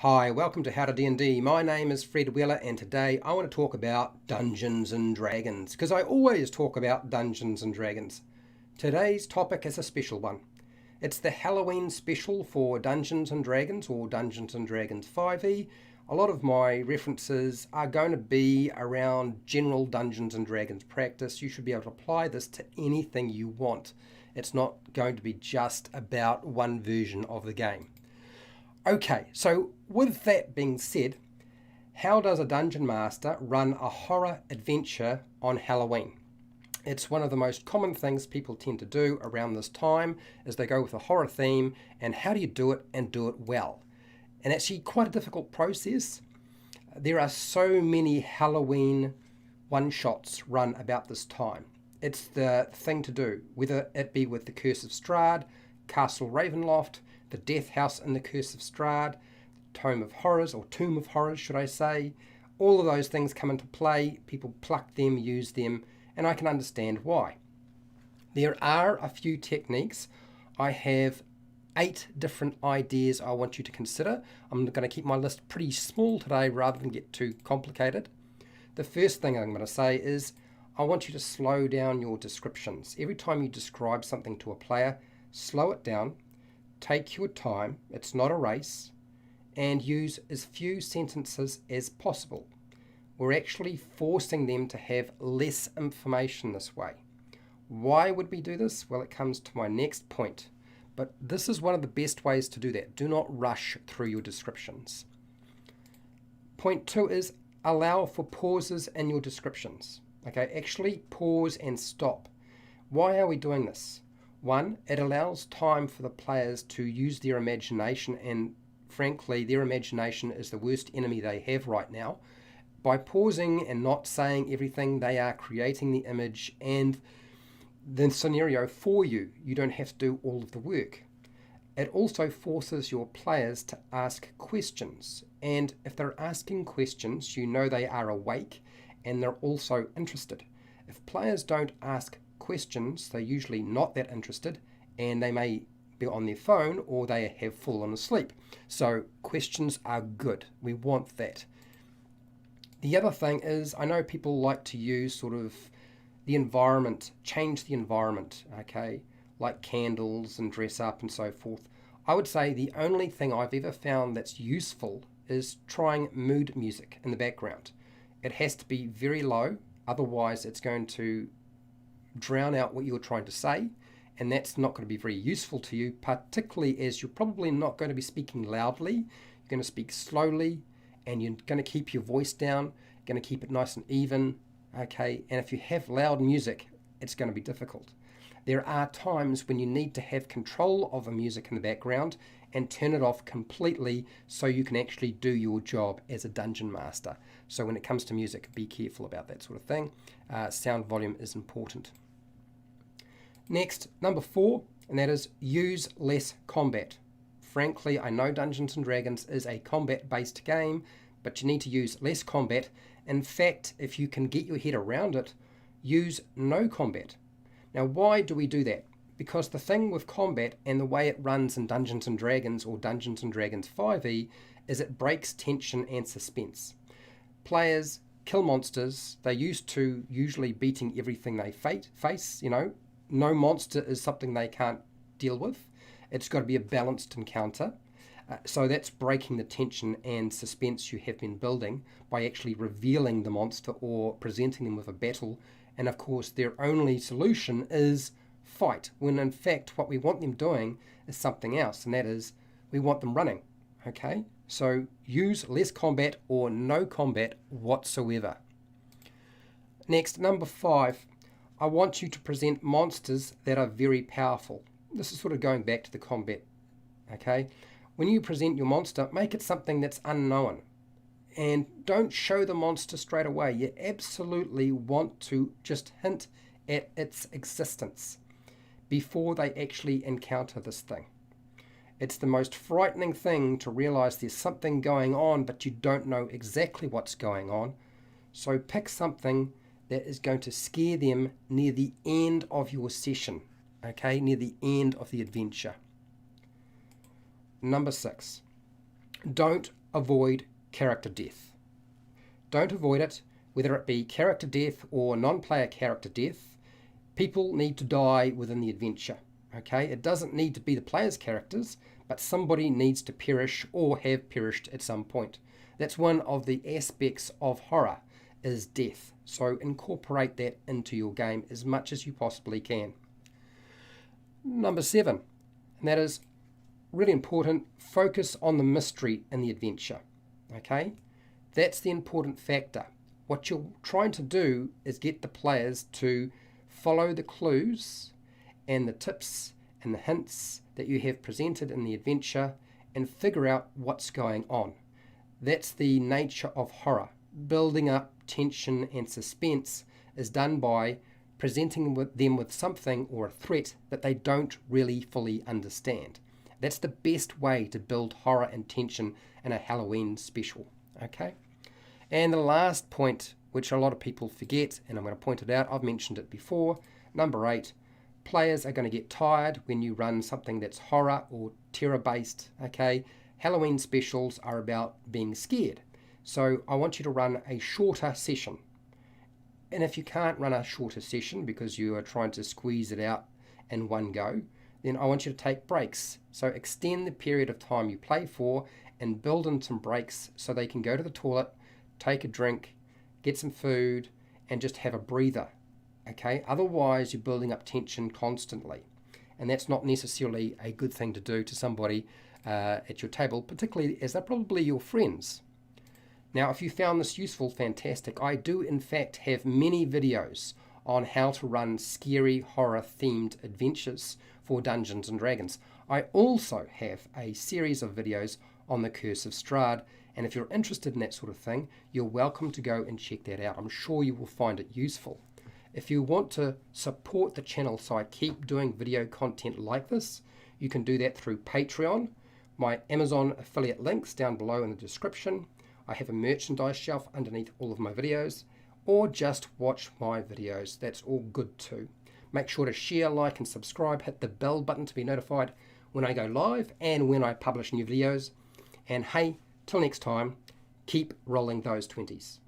Hi, welcome to HowtoDandD. My name is Fred Wheeler and today I want to talk about Dungeons and Dragons because I always talk about Dungeons and Dragons. Today's topic is a special one. It's the Halloween special for Dungeons and Dragons or Dungeons and Dragons 5e. A lot of my references are going to be around general Dungeons and Dragons practice. You should be able to apply this to anything you want. It's not going to be just about one version of the game. Okay, so with that being said, how does a dungeon master run a horror adventure on Halloween? It's one of the most common things people tend to do around this time is they go with a horror theme, and how do you do it and do it well? And actually quite a difficult process. There are so many Halloween one-shots run about this time. It's the thing to do, whether it be with the Curse of Strahd, Castle Ravenloft, the Death House in the Curse of Strahd, Tome of Horrors, or Tomb of Horrors, should I say. All of those things come into play. People pluck them, use them, and I can understand why. There are a few techniques. I have 8 different ideas I want you to consider. I'm going to keep my list pretty small today rather than get too complicated. The first thing I'm going to say is I want you to slow down your descriptions. Every time you describe something to a player, slow it down. Take your time, it's not a race, and use as few sentences as possible. We're actually forcing them to have less information this way. Why would we do this? Well, it comes to my next point, but this is one of the best ways to do that. Do not rush through your descriptions. Point 2 is allow for pauses in your descriptions. Okay, actually pause and stop. Why are we doing this? 1, it allows time for the players to use their imagination, and frankly, their imagination is the worst enemy they have right now. By pausing and not saying everything, they are creating the image and the scenario for you. You don't have to do all of the work. It also forces your players to ask questions, and if they're asking questions, you know they are awake and they're also interested. If players don't ask questions, they're usually not that interested, and they may be on their phone or they have fallen asleep. So questions are good. We want that. The other thing is, I know people like to use sort of the environment, change the environment, okay, like candles and dress up and so forth. I would say the only thing I've ever found that's useful is trying mood music in the background. It has to be very low, otherwise it's going to drown out what you're trying to say, and that's not going to be very useful to you, particularly as you're probably not going to be speaking loudly. You're going to speak slowly, and you're going to keep your voice down, you're going to keep it nice and even, okay? And if you have loud music, it's going to be difficult. There are times when you need to have control of the music in the background and turn it off completely so you can actually do your job as a dungeon master. So when it comes to music, be careful about that sort of thing. Sound volume is important. Next, number 4, and that is use less combat. Frankly, I know Dungeons and Dragons is a combat-based game, but you need to use less combat. In fact, if you can get your head around it, use no combat. Now, why do we do that? Because the thing with combat and the way it runs in Dungeons and Dragons or Dungeons and Dragons 5e is it breaks tension and suspense. Players kill monsters. They're used to usually beating everything they face, you know. No monster is something they can't deal with. It's got to be a balanced encounter. So that's breaking the tension and suspense you have been building by actually revealing the monster or presenting them with a battle. And of course, their only solution is fight, when in fact what we want them doing is something else, and that is we want them running. Okay? So use less combat or no combat whatsoever. Next, number 5. I want you to present monsters that are very powerful. This is sort of going back to the combat, okay? When you present your monster, make it something that's unknown. And don't show the monster straight away. You absolutely want to just hint at its existence before they actually encounter this thing. It's the most frightening thing to realize there's something going on, but you don't know exactly what's going on. So pick something that is going to scare them near the end of your session, okay, near the end of the adventure. Number 6, don't avoid character death. Don't avoid it, whether it be character death or non-player character death. People need to die within the adventure. Okay, it doesn't need to be the player's characters, but somebody needs to perish or have perished at some point. That's one of the aspects of horror, is death. So incorporate that into your game as much as you possibly can. Number 7, and that is really important, focus on the mystery in the adventure. Okay, that's the important factor. What you're trying to do is get the players to follow the clues and the tips and the hints that you have presented in the adventure and figure out what's going on. That's the nature of horror. Building up tension and suspense is done by presenting them with something or a threat that they don't really fully understand. That's the best way to build horror and tension in a Halloween special. Okay? And the last point, which a lot of people forget, and I'm going to point it out, I've mentioned it before, number 8, players are going to get tired when you run something that's horror or terror based. Okay? Halloween specials are about being scared. So I want you to run a shorter session. And if you can't run a shorter session because you are trying to squeeze it out in one go, then I want you to take breaks. So extend the period of time you play for and build in some breaks so they can go to the toilet, take a drink, get some food, and just have a breather. Okay? Otherwise, you're building up tension constantly. And that's not necessarily a good thing to do to somebody at your table, particularly as they're probably your friends. Now, if you found this useful, fantastic. I do, in fact, have many videos on how to run scary horror-themed adventures for Dungeons & Dragons. I also have a series of videos on the Curse of Strahd, and if you're interested in that sort of thing, you're welcome to go and check that out. I'm sure you will find it useful. If you want to support the channel so I keep doing video content like this, you can do that through Patreon, my Amazon affiliate links down below in the description. I have a merchandise shelf underneath all of my videos, or just watch my videos. That's all good too. Make sure to share, like, and subscribe. Hit the bell button to be notified when I go live and when I publish new videos. And hey, till next time, keep rolling those 20s.